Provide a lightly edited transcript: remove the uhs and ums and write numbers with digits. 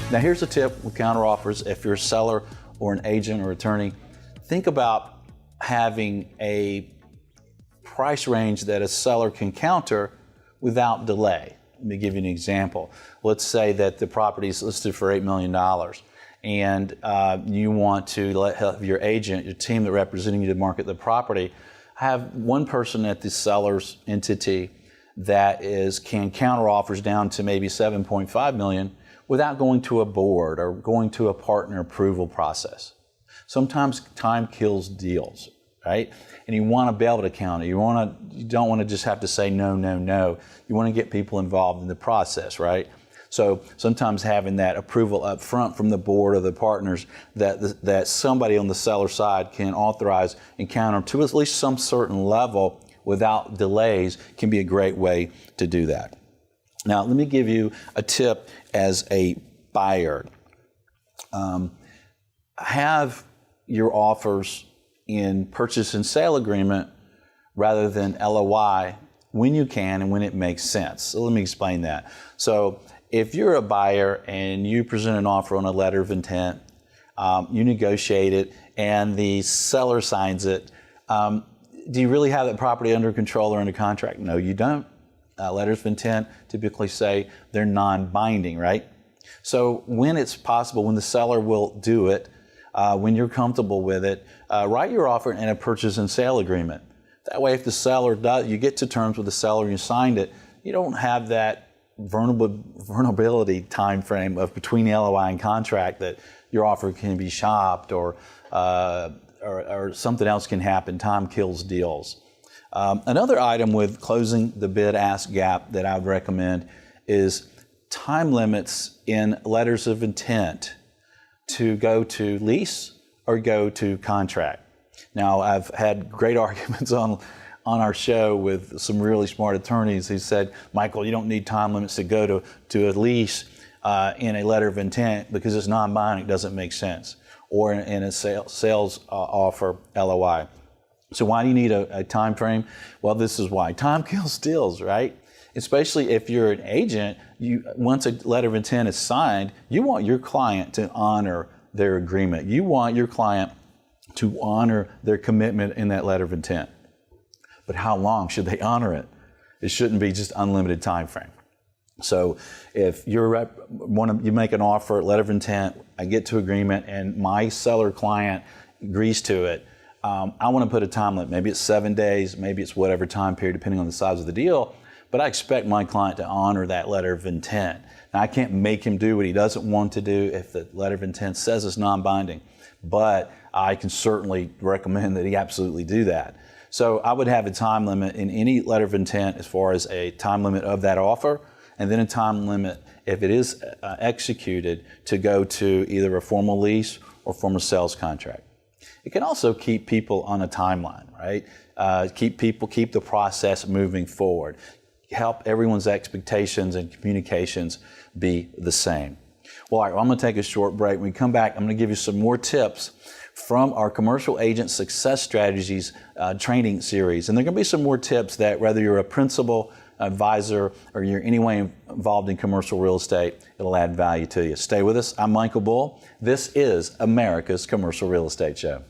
Now here's a tip with counteroffers. If you're a seller or an agent or attorney, think about having a price range that a seller can counter without delay. Let me give you an example. Let's say that the property is listed for $8 million and you want to have your agent, your team that representing you to market the property, have one person at the seller's entity that can counter offers down to maybe $7.5 million without going to a board or going to a partner approval process. Sometimes time kills deals, right? And you want to be able to counter. You don't want to just have to say no, no, no. You want to get people involved in the process, right? So sometimes having that approval up front from the board or the partners that somebody on the seller side can authorize and counter to at least some certain level without delays can be a great way to do that. Now, let me give you a tip as a buyer. Have your offers in purchase and sale agreement rather than LOI when you can and when it makes sense. So let me explain that. So if you're a buyer and you present an offer on a letter of intent, you negotiate it, and the seller signs it, do you really have that property under control or under contract? No, you don't. Letters of intent typically say they're non-binding, right? So when it's possible, when the seller will do it, when you're comfortable with it, write your offer in a purchase and sale agreement. That way, if the seller does, you get to terms with the seller and you signed it, you don't have that vulnerability time frame of between the LOI and contract that your offer can be shopped or something else can happen. Time kills deals. Another item with closing the bid-ask gap that I would recommend is time limits in letters of intent to go to lease or go to contract. Now, I've had great arguments on our show with some really smart attorneys who said, Michael, you don't need time limits to go to a lease in a letter of intent because it's non-binding, it doesn't make sense, or in a sales offer LOI. So why do you need a time frame? Well, this is why. Time kills deals, right? Especially if you're an agent, once a letter of intent is signed, you want your client to honor their agreement. You want your client to honor their commitment in that letter of intent. But how long should they honor it? It shouldn't be just unlimited time frame. So if you make an offer, letter of intent, I get to agreement, and my seller client agrees to it, I want to put a time limit. Maybe it's 7 days, maybe it's whatever time period, depending on the size of the deal. But I expect my client to honor that letter of intent. Now, I can't make him do what he doesn't want to do if the letter of intent says it's non-binding. But I can certainly recommend that he absolutely do that. So I would have a time limit in any letter of intent as far as a time limit of that offer, and then a time limit if it is executed to go to either a formal lease or formal sales contract. It can also keep people on a timeline, right? Keep the process moving forward. Help everyone's expectations and communications be the same. Well, all right, I'm going to take a short break. When we come back, I'm going to give you some more tips from our Commercial Agent Success Strategies training series. And there are going to be some more tips that whether you're a principal, advisor, or you're anyway involved in commercial real estate, it'll add value to you. Stay with us. I'm Michael Bull. This is America's Commercial Real Estate Show.